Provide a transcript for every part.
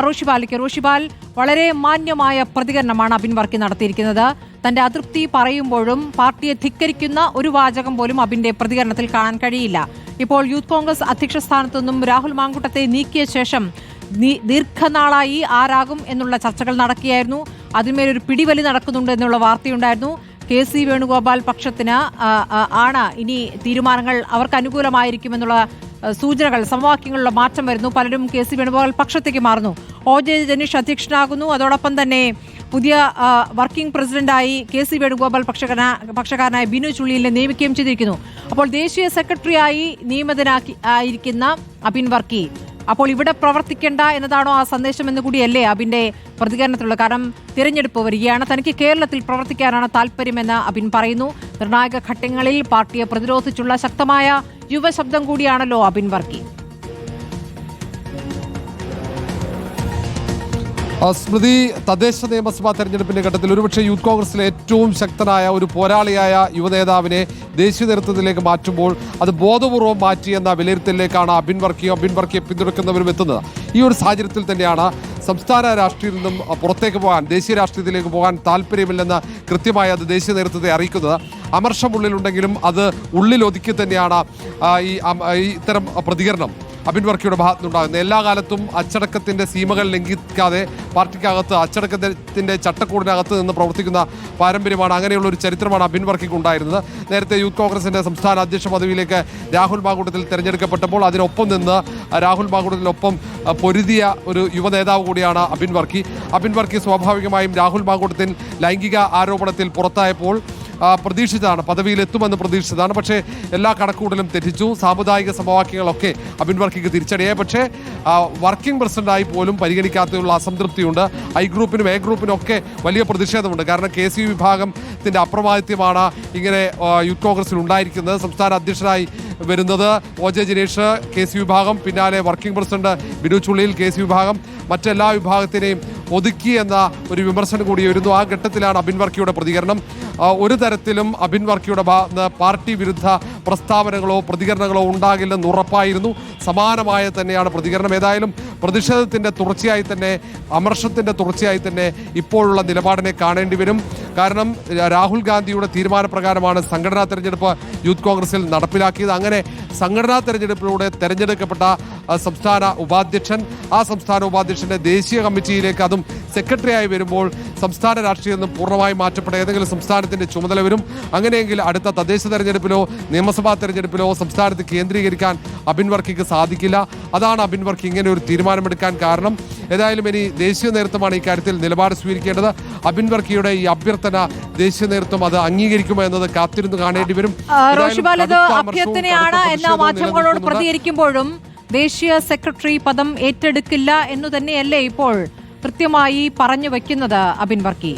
റോഷിപാൽ വളരെ മാന്യമായ പ്രതികരണമാണ് അബിൻ വർക്കി നടത്തിയിരിക്കുന്നത്. തന്റെ അതൃപ്തി പറയുമ്പോഴും പാർട്ടിയെ ധിക്കരിക്കുന്ന ഒരു വാചകം പോലും അബിന്റെ പ്രതികരണത്തിൽ കാണാൻ കഴിയില്ല. ഇപ്പോൾ യൂത്ത് കോൺഗ്രസ് അധ്യക്ഷ സ്ഥാനത്തു നിന്നും രാഹുൽ മാങ്കൂട്ടത്തെ നീക്കിയ ശേഷം ദീർഘനാളായി ആരാകും എന്നുള്ള ചർച്ചകൾ നടക്കുകയായിരുന്നു. അതിന്മേലൊരു പിടിവലി നടക്കുന്നുണ്ട് എന്നുള്ള വാർത്തയുണ്ടായിരുന്നു. KC വേണുഗോപാൽ പക്ഷത്തിന് ആണ് ഇനി തീരുമാനങ്ങൾ അവർക്ക് അനുകൂലമായിരിക്കുമെന്നുള്ള സൂചനകൾ, സമവാക്യങ്ങളിലുള്ള മാറ്റം വരുന്നു. പലരും KC വേണുഗോപാൽ പക്ഷത്തേക്ക് മാറുന്നു. OJ ജനീഷ് അധ്യക്ഷനാകുന്നു. അതോടൊപ്പം തന്നെ പുതിയ വർക്കിംഗ് പ്രസിഡന്റായി KC വേണുഗോപാൽ പക്ഷക്കാരനായ ബിനു ചുള്ളിയിലിനെ നിയമിക്കുകയും ചെയ്തിരിക്കുന്നു. അപ്പോൾ ദേശീയ സെക്രട്ടറിയായി നിയമിതനായിരിക്കുന്ന അബിൻ വർക്കി അപ്പോൾ ഇവിടെ പ്രവർത്തിക്കേണ്ട എന്നതാണോ ആ സന്ദേശം എന്ന് കൂടിയല്ലേ അബിന്റെ പ്രതികരണത്തിലുള്ള? കാരണം തിരഞ്ഞെടുപ്പ് വരികയാണ്, തനിക്ക് കേരളത്തിൽ പ്രവർത്തിക്കാനാണ് താല്പര്യമെന്ന് അബിൻ പറയുന്നു. നിർണായക ഘട്ടങ്ങളിൽ പാർട്ടിയെ പ്രതിരോധിച്ചുള്ള ശക്തമായ യുവശബ്ദം കൂടിയാണല്ലോ അബിൻ വർക്കി. സ്മൃതി, തദ്ദേശ നിയമസഭാ തെരഞ്ഞെടുപ്പിന്റെ ഘട്ടത്തിൽ ഒരുപക്ഷെ യൂത്ത് കോൺഗ്രസിലെ ഏറ്റവും ശക്തനായ ഒരു പോരാളിയായ യുവനേതാവിനെ ദേശീയ നേതൃത്വത്തിലേക്ക് മാറ്റുമ്പോൾ അത് ബോധപൂർവം മാറ്റിയെന്ന വിലയിരുത്തലിലേക്കാണ് അബിൻ വർക്കിയെ പിന്തുണയ്ക്കുന്നവരും എത്തുന്നത്. ഈ ഒരു സാഹചര്യത്തിൽ തന്നെയാണ് സംസ്ഥാന രാഷ്ട്രീയത്തിൽ നിന്നും പുറത്തേക്ക് പോകാൻ, ദേശീയ രാഷ്ട്രീയത്തിലേക്ക് പോകാൻ താല്പര്യമില്ലെന്ന് കൃത്യമായി അത് ദേശീയ നേതൃത്വത്തെ അറിയിക്കുന്നത്. അമർഷം ഉള്ളിലുണ്ടെങ്കിലും അത് ഉള്ളിലൊതുക്കി തന്നെയാണ് ഇത്തരം പ്രതികരണം അബിൻ വർക്കിയുടെ ഭാഗത്തുനിന്നുണ്ടാകുന്നത്. എല്ലാ കാലത്തും അച്ചടക്കത്തിൻ്റെ സീമകൾ ലംഘിക്കാതെ പാർട്ടിക്കകത്ത് അച്ചടക്കത്തിൻ്റെ ചട്ടക്കൂടിനകത്ത് നിന്ന് പ്രവർത്തിക്കുന്ന പാരമ്പര്യമാണ്, അങ്ങനെയുള്ള ഒരു ചരിത്രമാണ് അബിൻ വർക്കിക്ക് ഉണ്ടായിരുന്നത്. നേരത്തെ യൂത്ത് കോൺഗ്രസിൻ്റെ സംസ്ഥാന അധ്യക്ഷ പദവിയിലേക്ക് രാഹുൽ മാങ്കൂട്ടത്തിൽ തിരഞ്ഞെടുക്കപ്പെട്ടപ്പോൾ അതിനൊപ്പം നിന്ന് രാഹുൽ മാങ്കൂട്ടത്തിനൊപ്പം പൊരുതിയ ഒരു യുവനേതാവ് കൂടിയാണ് അബിൻ വർക്കി. സ്വാഭാവികമായും രാഹുൽ മാങ്കൂട്ടത്തിൽ ലൈംഗിക ആരോപണത്തിൽ പുറത്തായപ്പോൾ പ്രതീക്ഷിച്ചതാണ്, പദവിയിലെത്തുമെന്ന് പ്രതീക്ഷിച്ചതാണ്. പക്ഷേ എല്ലാ കണക്കുകൂടലും തെറ്റിച്ചു. സാമുദായിക സമവാക്യങ്ങളൊക്കെ അബിൻ വർക്കിക്ക് തിരിച്ചടിയായി. പക്ഷേ വർക്കിംഗ് പ്രസിഡന്റായി പോലും പരിഗണിക്കാത്തതിലുള്ള അസംതൃപ്തിയുണ്ട്. എ ഗ്രൂപ്പിനും ഒക്കെ വലിയ പ്രതിഷേധമുണ്ട്. കാരണം KC വിഭാഗത്തിൻ്റെ അപ്രമാദിത്യമാണ് ഇങ്ങനെ യൂത്ത് കോൺഗ്രസിൽ ഉണ്ടായിരിക്കുന്നത്. സംസ്ഥാന അധ്യക്ഷനായി വരുന്നത് OJ ജനീഷ്, KC വിഭാഗം, പിന്നാലെ working president Binu Chulliyil, KC വിഭാഗം മറ്റെല്ലാ വിഭാഗത്തിനെയും ഒതുക്കി എന്ന ഒരു വിമർശനം കൂടി വരുന്നു. ആ ഘട്ടത്തിലാണ് അബിൻ വർക്കിയുടെ പ്രതികരണം. ഒരു തരത്തിലും അബിൻ വർക്കിയുടെ പാർട്ടി വിരുദ്ധ പ്രസ്താവനകളോ പ്രതികരണങ്ങളോ ഉണ്ടാകില്ലെന്ന് ഉറപ്പായിരുന്നു. സമാനമായ തന്നെയാണ് പ്രതികരണം. ഏതായാലും പ്രതിഷേധത്തിൻ്റെ തുടർച്ചയായി തന്നെ, അമർഷത്തിൻ്റെ തുടർച്ചയായി തന്നെ ഇപ്പോഴുള്ള നിലപാടിനെ കാണേണ്ടി വരും. കാരണം രാഹുൽ ഗാന്ധിയുടെ തീരുമാനപ്രകാരമാണ് സംഘടനാ തെരഞ്ഞെടുപ്പ് യൂത്ത് കോൺഗ്രസിൽ നടപ്പിലാക്കിയത്. അങ്ങനെ സംഘടനാ തെരഞ്ഞെടുപ്പിലൂടെ തെരഞ്ഞെടുക്കപ്പെട്ട സംസ്ഥാന ഉപാധ്യക്ഷൻ, ആ സംസ്ഥാന ഉപാധ്യക്ഷന്റെ ദേശീയ കമ്മിറ്റിയിലേക്ക് അതും സെക്രട്ടറിയായി വരുമ്പോൾ സംസ്ഥാന രാഷ്ട്രീയം നിന്നും പൂർണ്ണമായി മാറ്റപ്പെട്ട ഏതെങ്കിലും സംസ്ഥാനത്തിന്റെ ചുമതല വരും. അങ്ങനെയെങ്കിൽ അടുത്ത തദ്ദേശ തെരഞ്ഞെടുപ്പിലോ നിയമസഭാ തെരഞ്ഞെടുപ്പിലോ സംസ്ഥാനത്ത് കേന്ദ്രീകരിക്കാൻ അബിൻ വർക്കിക്ക് സാധിക്കില്ല. അതാണ് അബിൻ വർക്കി ഇങ്ങനെ ഒരു തീരുമാനമെടുക്കാൻ കാരണം. ഏതായാലും ഇനി ദേശീയ നേതൃത്വമാണ് ഇക്കാര്യത്തിൽ നിലപാട് സ്വീകരിക്കേണ്ടത്. അബിൻ വർക്കിയുടെ ഈ അഭ്യർത്ഥന ദേശീയ നേതൃത്വം അത് അംഗീകരിക്കുമോ എന്നത് കാത്തിരുന്ന് കാണേണ്ടി വരും. അഭ്യർത്ഥനയാണ് എന്ന മാധ്യമങ്ങളോട് പ്രതികരിക്കുമ്പോഴും ദേശീയ സെക്രട്ടറി പദം ഏറ്റെടുക്കില്ല എന്നു തന്നെയല്ലേ ഇപ്പോൾ കൃത്യമായി പറഞ്ഞു വയ്ക്കുന്നത് അബിൻ വർക്കി?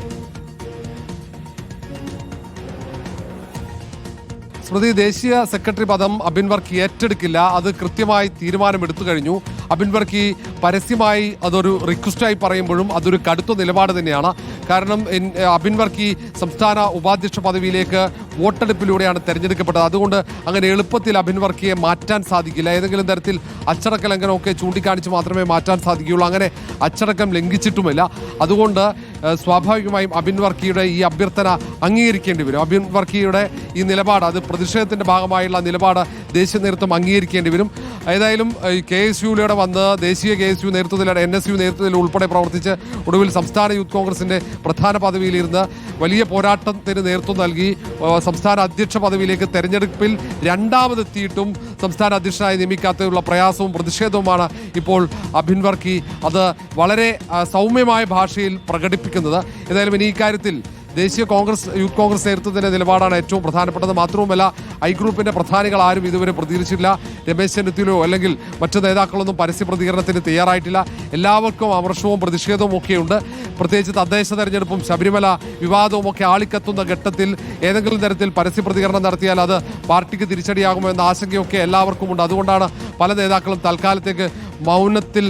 സ്മൃതി, ദേശീയ സെക്രട്ടറി പദം അബിൻ വർക്കി ഏറ്റെടുക്കില്ല. അത് കൃത്യമായി തീരുമാനമെടുത്തു കഴിഞ്ഞു. അബിൻ വർക്കി പരസ്യമായി അതൊരു റിക്വസ്റ്റായി പറയുമ്പോഴും അതൊരു കടുത്ത നിലപാട് തന്നെയാണ്. കാരണം അബിൻ വർക്കി സംസ്ഥാന ഉപാധ്യക്ഷ പദവിയിലേക്ക് വോട്ടെടുപ്പിലൂടെയാണ് തെരഞ്ഞെടുക്കപ്പെട്ടത്. അതുകൊണ്ട് അങ്ങനെ എളുപ്പത്തിൽ അബിൻ വർക്കിയെ മാറ്റാൻ സാധിക്കില്ല. ഏതെങ്കിലും തരത്തിൽ അച്ചടക്ക ലംഘനമൊക്കെ ചൂണ്ടിക്കാണിച്ച് മാത്രമേ മാറ്റാൻ സാധിക്കുകയുള്ളൂ. അങ്ങനെ അച്ചടക്കം ലംഘിച്ചിട്ടുമില്ല. അതുകൊണ്ട് സ്വാഭാവികമായും അബിൻ വർക്കിയുടെ ഈ അഭ്യർത്ഥന അംഗീകരിക്കേണ്ടി വരും. അബിൻ വർക്കിയുടെ ഈ നിലപാട്, അത് പ്രതിഷേധത്തിന്റെ ഭാഗമായുള്ള നിലപാട് ദേശീയ നേതൃത്വം അംഗീകരിക്കേണ്ടി വരും. ഏതായാലും KSUയിലൂടെ വന്ന് ദേശീയ KSU നേതൃത്വത്തിൽ, NSU നേതൃത്വത്തിൽ ഉൾപ്പെടെ പ്രവർത്തിച്ച് ഒടുവിൽ സംസ്ഥാന യൂത്ത് കോൺഗ്രസിന്റെ പ്രധാന പദവിയിലിരുന്ന് വലിയ പോരാട്ടത്തിന് നേതൃത്വം നൽകി സംസ്ഥാന അധ്യക്ഷ പദവിയിലേക്ക് തെരഞ്ഞെടുപ്പിൽ രണ്ടാമതെത്തിയിട്ടും സംസ്ഥാന അധ്യക്ഷനായി നിയമിക്കാത്തതിലുള്ള പ്രയാസവും പ്രതിഷേധവുമാണ് ഇപ്പോൾ അബിൻ വർക്കി അത് വളരെ സൗമ്യമായ ഭാഷയിൽ പ്രകടിപ്പിക്കുന്നത്. ഏതായാലും ഇനി ഇക്കാര്യത്തിൽ ദേശീയ യൂത്ത് കോൺഗ്രസ് നേതൃത്വത്തിന്റെ നിലപാടാണ് ഏറ്റവും പ്രധാനപ്പെട്ടത്. മാത്രവുമല്ല, ഗ്രൂപ്പിന്റെ പ്രധാനികൾ ആരും ഇതുവരെ പ്രതികരിച്ചില്ല. രമേശ് ചെന്നിത്തലയോ അല്ലെങ്കിൽ മറ്റു നേതാക്കളൊന്നും പരസ്യ പ്രതികരണത്തിന് തയ്യാറായിട്ടില്ല. എല്ലാവർക്കും അമർഷവും പ്രതിഷേധവും ഒക്കെയുണ്ട്. പ്രത്യേകിച്ച് തദ്ദേശ തെരഞ്ഞെടുപ്പും ശബരിമല വിവാദവും ഒക്കെ ആളിക്കത്തുന്ന ഘട്ടത്തിൽ ഏതെങ്കിലും തരത്തിൽ പരസ്യ പ്രതികരണം നടത്തിയാൽ അത് പാർട്ടിക്ക് തിരിച്ചടിയാകുമോ എന്ന ആശങ്കയൊക്കെ എല്ലാവർക്കും ഉണ്ട്. അതുകൊണ്ടാണ് പല നേതാക്കളും തൽക്കാലത്തേക്ക് മൗനത്തിൽ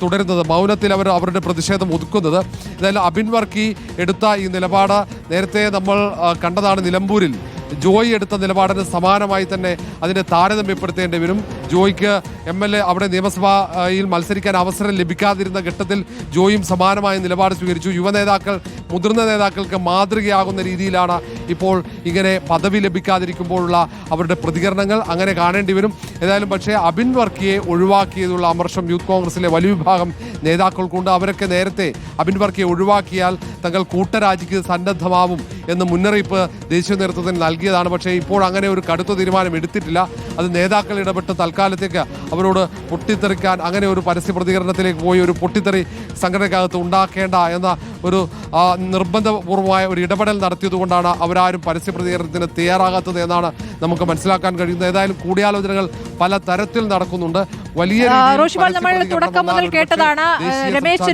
തുടരുന്നത്, മൗനത്തിൽ അവരുടെ പ്രതിഷേധം ഒതുക്കുന്നത്. എന്തായാലും അബിൻ വർക്കി എടുത്ത ഈ നിലപാട് നേരത്തെ നമ്മൾ കണ്ടതാണ്. നിലമ്പൂരിൽ ജോയി എടുത്ത നിലപാടിന് സമാനമായി തന്നെ അതിനെ താരതമ്യപ്പെടുത്തേണ്ടി വരും. ജോയിക്ക് MLA അവിടെ നിയമസഭയിൽ മത്സരിക്കാൻ അവസരം ലഭിക്കാതിരുന്ന ഘട്ടത്തിൽ ജോയിയും സമാനമായ നിലപാട് സ്വീകരിച്ചു. യുവനേതാക്കൾ മുതിർന്ന നേതാക്കൾക്ക് മാതൃകയാകുന്ന രീതിയിലാണ് ഇപ്പോൾ ഇങ്ങനെ പദവി ലഭിക്കാതിരിക്കുമ്പോഴുള്ള അവരുടെ പ്രതികരണങ്ങൾ. അങ്ങനെ കാണേണ്ടി വരും. ഏതായാലും പക്ഷേ അബിൻ വർക്കിയെ ഒഴിവാക്കിയതുള്ള അമർഷം യൂത്ത് കോൺഗ്രസിലെ വലിയ വിഭാഗം നേതാക്കൾക്കുണ്ട്. അവരൊക്കെ നേരത്തെ അബിൻ വർക്കിയെ ഒഴിവാക്കിയാൽ തങ്ങൾ കൂട്ടരാജിക്ക് സന്നദ്ധമാവും എന്ന് മുന്നറിയിപ്പ് ദേശീയ നേതൃത്വത്തിന് നൽകിയതാണ്. പക്ഷേ ഇപ്പോൾ അങ്ങനെ ഒരു കടുത്ത തീരുമാനം എടുത്തിട്ടില്ല. അത് നേതാക്കൾ ഇടപെട്ട് തൽക്കാലത്തേക്ക് അവരോട് പൊട്ടിത്തെറിക്കാൻ അങ്ങനെ ഒരു പരസ്യ പ്രതികരണത്തിലേക്ക് പോയി ഒരു പൊട്ടിത്തെറി സംഘടനയ്ക്കകത്ത് ഉണ്ടാക്കേണ്ട എന്ന ഒരു നിർബന്ധപൂർവമായ ഒരു ഇടപെടൽ നടത്തിയതുകൊണ്ടാണ് അവരാരും പരസ്യ പ്രതികരണത്തിന് തയ്യാറാകാത്തത് എന്നാണ് നമുക്ക് മനസ്സിലാക്കാൻ കഴിയുന്നത്. ഏതായാലും കൂടിയാലോചനകൾ പല തരത്തിൽ നടക്കുന്നുണ്ട്. വലിയ നമ്മൾ തുടക്കം മുതൽ കേട്ടതാണ്. രമേശ്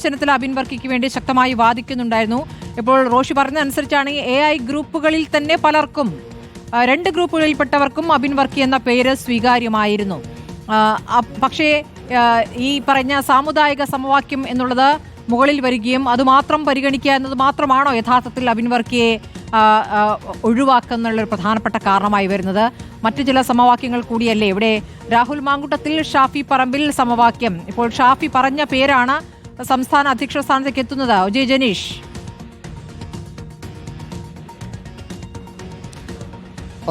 ചെന്നിത്തല അബിൻ വർക്കിക്ക് വേണ്ടി ശക്തമായി വാദിക്കുന്നുണ്ടായിരുന്നു. ഇപ്പോൾ റോഷി പറഞ്ഞതനുസരിച്ചാണ് AI ഗ്രൂപ്പുകളിൽ തന്നെ പലർക്കും 2 ഗ്രൂപ്പുകളിൽപ്പെട്ടവർക്കും അബിൻ വർക്കി എന്ന പേര് സ്വീകാര്യമായിരുന്നു. പക്ഷേ ഈ പറഞ്ഞ സാമുദായിക സമവാക്യം എന്നുള്ളത് മുകളിൽ വരികയും അതുമാത്രം പരിഗണിക്കുക എന്നത് മാത്രമാണോ യഥാർത്ഥത്തിൽ അബിൻ വർക്കിയെ ഒഴിവാക്കുന്നുള്ളൊരു പ്രധാനപ്പെട്ട കാരണമായി വരുന്നത്? മറ്റു ചില സമവാക്യങ്ങൾ കൂടിയല്ലേ ഇവിടെ? രാഹുൽ മാങ്കൂട്ടത്തിൽ, ഷാഫി പറമ്പിൽ സമവാക്യം. ഇപ്പോൾ ഷാഫി പറഞ്ഞ പേരാണ് സംസ്ഥാന അധ്യക്ഷ സ്ഥാനത്തേക്ക് എത്തുന്നത്. ഒ.ജെ. ജനീഷ്,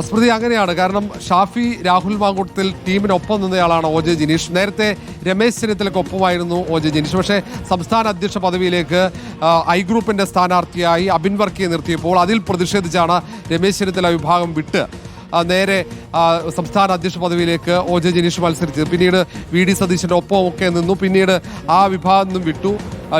സ്മൃതി, അങ്ങനെയാണ്. കാരണം ഷാഫി രാഹുൽ മാങ്കൂട്ടത്തിൽ ടീമിനൊപ്പം നിന്നയാളാണ് O.J. ജനീഷ്. നേരത്തെ രമേശ് ചെന്നിത്തലയ്ക്കൊപ്പമായിരുന്നു O.J. ജനീഷ്. പക്ഷേ സംസ്ഥാന അധ്യക്ഷ പദവിയിലേക്ക് I ഗ്രൂപ്പിന്റെ സ്ഥാനാർത്ഥിയായി അബിൻ വർക്കിയെ നിർത്തിയപ്പോൾ അതിൽ പ്രതിഷേധിച്ചാണ് രമേശ് ചെന്നിത്തല വിഭാഗം വിട്ട് നേരെ സംസ്ഥാന അധ്യക്ഷ പദവിയിലേക്ക് O.J. ജനീഷ് മത്സരിച്ചത്. പിന്നീട് VD സതീശൻ്റെ ഒപ്പമൊക്കെ നിന്നു. പിന്നീട് ആ വിഭാഗം നിന്നും വിട്ടു.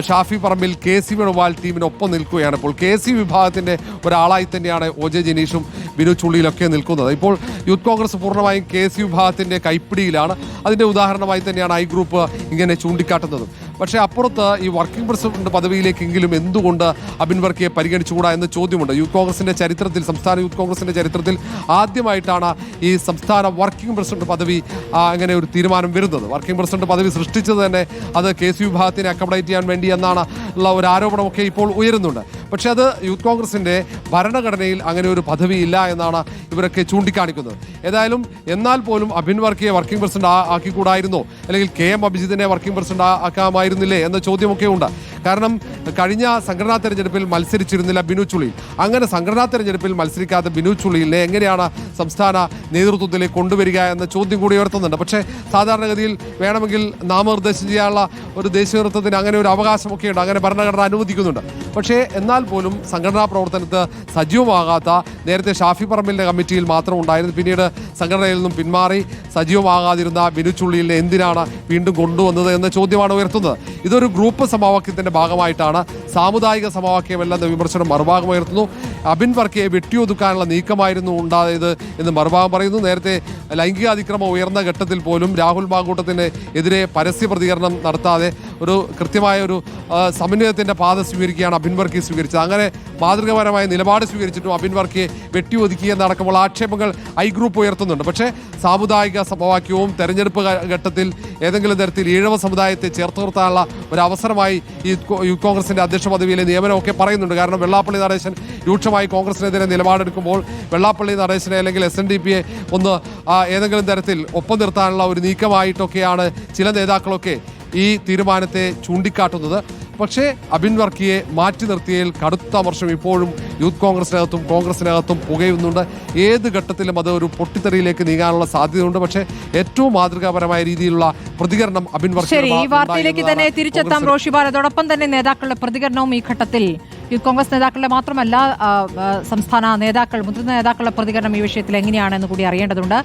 ഷാഫി പറമ്പിൽ KC വേണുഗോപാൽ ടീമിനൊപ്പം നിൽക്കുകയാണ്. ഇപ്പോൾ KC വിഭാഗത്തിൻ്റെ ഒരാളായി തന്നെയാണ് O.J. ജനീഷും ബിനു ചുള്ളിയിലൊക്കെ നിൽക്കുന്നത്. ഇപ്പോൾ യൂത്ത് കോൺഗ്രസ് പൂർണ്ണമായും KC വിഭാഗത്തിൻ്റെ കൈപ്പിടിയിലാണ്. അതിൻ്റെ ഉദാഹരണമായി തന്നെയാണ് I ഗ്രൂപ്പ് ഇങ്ങനെ ചൂണ്ടിക്കാട്ടുന്നത്. പക്ഷേ അപ്പുറത്ത് ഈ വർക്കിംഗ് പ്രസിഡന്റ് പദവിയിലേക്കെങ്കിലും എന്തുകൊണ്ട് അബിൻ വർക്കിയെ പരിഗണിച്ചുകൂടാ എന്ന ചോദ്യമുണ്ട്. യൂത്ത് കോൺഗ്രസിൻ്റെ ചരിത്രത്തിൽ, സംസ്ഥാന യൂത്ത് കോൺഗ്രസിൻ്റെ ചരിത്രത്തിൽ ആദ്യമായിട്ടാണ് ഈ സംസ്ഥാന വർക്കിംഗ് പ്രസിഡന്റ് പദവി അങ്ങനെ ഒരു തീരുമാനം വരുന്നത്. വർക്കിംഗ് പ്രസിഡന്റ് പദവി സൃഷ്ടിച്ചത് തന്നെ അത് KC വിഭാഗത്തിനെ അക്കോമഡേറ്റ് ചെയ്യാൻ വേണ്ടി എന്നാണ് ഉള്ള ഒരു ആരോപണമൊക്കെ ഇപ്പോൾ ഉയരുന്നുണ്ട്. പക്ഷേ അത് യൂത്ത് കോൺഗ്രസിൻ്റെ ഭരണഘടനയിൽ അങ്ങനെ ഒരു പദവിയില്ല എന്നാണ് ഇവരൊക്കെ ചൂണ്ടിക്കാണിക്കുന്നത്. ഏതായാലും എന്നാൽ പോലും അബിൻ വർക്കിയെ വർക്കിംഗ് പ്രസിഡന്റ് ആക്കിക്കൂടായിരുന്നോ, അല്ലെങ്കിൽ KM അഭിജിത്തിനെ വർക്കിംഗ് പ്രസിഡന്റ് ആക്കാമായിരുന്നില്ലേ എന്ന ചോദ്യമൊക്കെ ഉണ്ട്. കാരണം കഴിഞ്ഞ സംഘടനാ തെരഞ്ഞെടുപ്പിൽ മത്സരിച്ചിരുന്നില്ല ബിനു ചുള്ളിയിൽ. അങ്ങനെ സംഘടനാ തെരഞ്ഞെടുപ്പിൽ മത്സരിക്കാത്ത ബിനു ചുള്ളിയിലെ എങ്ങനെയാണ് സംസ്ഥാന നേതൃത്വത്തിലേക്ക് കൊണ്ടുവരിക എന്ന ചോദ്യം കൂടി ഉയർത്തുന്നുണ്ട്. പക്ഷേ സാധാരണഗതിയിൽ വേണമെങ്കിൽ നാമനിർദ്ദേശം ചെയ്യാനുള്ള ഒരു ദേശീയ നേതൃത്വത്തിന് അങ്ങനെ ഒരു അവകാശമൊക്കെ ഉണ്ട്. അങ്ങനെ ഭരണഘടന അനുവദിക്കുന്നുണ്ട്. പക്ഷേ എന്നാൽ പോലും സംഘടനാ പ്രവർത്തനത്ത് സജീവമാകാത്ത, നേരത്തെ ഷാഫി പറമ്പിലിൻ്റെ കമ്മിറ്റിയിൽ മാത്രം ഉണ്ടായിരുന്നു, പിന്നീട് സംഘടനയിൽ നിന്നും പിന്മാറി സജീവമാകാതിരുന്ന ബിനു ചുള്ളിയിലെ എന്തിനാണ് വീണ്ടും കൊണ്ടുവന്നത് എന്ന ചോദ്യമാണ് ഉയർത്തുന്നത്. ഇതൊരു ഗ്രൂപ്പ് സമവാക്യത്തിൻ്റെ ഭാഗമായിട്ടാണ്, സാമുദായിക സമവാക്യമല്ലെന്ന വിമർശനം മറുഭാഗം ഉയർത്തുന്നു. അബിൻ വർക്കിയെ വെട്ടിയൊതുക്കാനുള്ള നീക്കമായിരുന്നു ഉണ്ടായത് എന്ന് മറുഭാഗം പറയുന്നു. നേരത്തെ ലൈംഗികാതിക്രമം ഉയർന്ന ഘട്ടത്തിൽ പോലും രാഹുൽ മാങ്കൂട്ടത്തിന് എതിരെ പരസ്യ പ്രതികരണം നടത്താതെ ഒരു കൃത്യമായ ഒരു സമന്വയത്തിൻ്റെ പാത സ്വീകരിക്കുകയാണ് അബിൻ വർക്കി സ്വീകരിച്ചത്. അങ്ങനെ മാതൃകാപരമായ നിലപാട് സ്വീകരിച്ചിട്ടും അബിൻ വർക്കിയെ വെട്ടിയൊതുക്കിയെന്നടക്കമുള്ള ആക്ഷേപങ്ങൾ I ഗ്രൂപ്പ് ഉയർത്തുന്നുണ്ട്. പക്ഷേ സാമുദായിക സമവാക്യവും തെരഞ്ഞെടുപ്പ് ഘട്ടത്തിൽ ഏതെങ്കിലും തരത്തിൽ ഈഴവ സമുദായത്തെ ചേർത്ത് നിർത്താനുള്ള ഒരു അവസരമായി ഈ യൂത്ത് കോൺഗ്രസിൻ്റെ അധ്യക്ഷ പദവിയിലെ നിയമനമൊക്കെ പറയുന്നുണ്ട്. കാരണം വെള്ളാപ്പള്ളി നടേശൻ രൂക്ഷമായി കോൺഗ്രസിനെതിരെ നിലപാടെടുക്കുമ്പോൾ വെള്ളാപ്പള്ളി നടേശനെ അല്ലെങ്കിൽ SNDPയെ ഒന്ന് ഏതെങ്കിലും തരത്തിൽ ഒപ്പം നിർത്താനുള്ള ഒരു നീക്കമായിട്ടൊക്കെയാണ് ചില നേതാക്കളൊക്കെ ഈ തീരുമാനത്തെ ചൂണ്ടിക്കാട്ടുന്നത്. പക്ഷേ അബിൻ വർക്കിയെ മാറ്റി നിർത്തിയതിൽ കടുത്ത അമർഷം ഇപ്പോഴും യൂത്ത് കോൺഗ്രസിനകത്തും പുകയുന്നുണ്ട്. ഏത് ഘട്ടത്തിലും അത് ഒരു പൊട്ടിത്തെറിയിലേക്ക് നീങ്ങാനുള്ള സാധ്യതയുണ്ട്. പക്ഷേ ഏറ്റവും മാതൃകാപരമായ രീതിയിലുള്ള പ്രതികരണം അബിൻ വർക്കി. ഈ വാർത്തയിലേക്ക് തന്നെ തിരിച്ചെത്താം റോഷിബാൽ. അതോടൊപ്പം തന്നെ നേതാക്കളുടെ പ്രതികരണവും ഈ ഘട്ടത്തിൽ, യൂത്ത് കോൺഗ്രസ് നേതാക്കളുടെ മാത്രമല്ല സംസ്ഥാന നേതാക്കൾ, മുതിർന്ന നേതാക്കളുടെ പ്രതികരണം ഈ വിഷയത്തിൽ എങ്ങനെയാണെന്ന് കൂടി അറിയേണ്ടതുണ്ട്.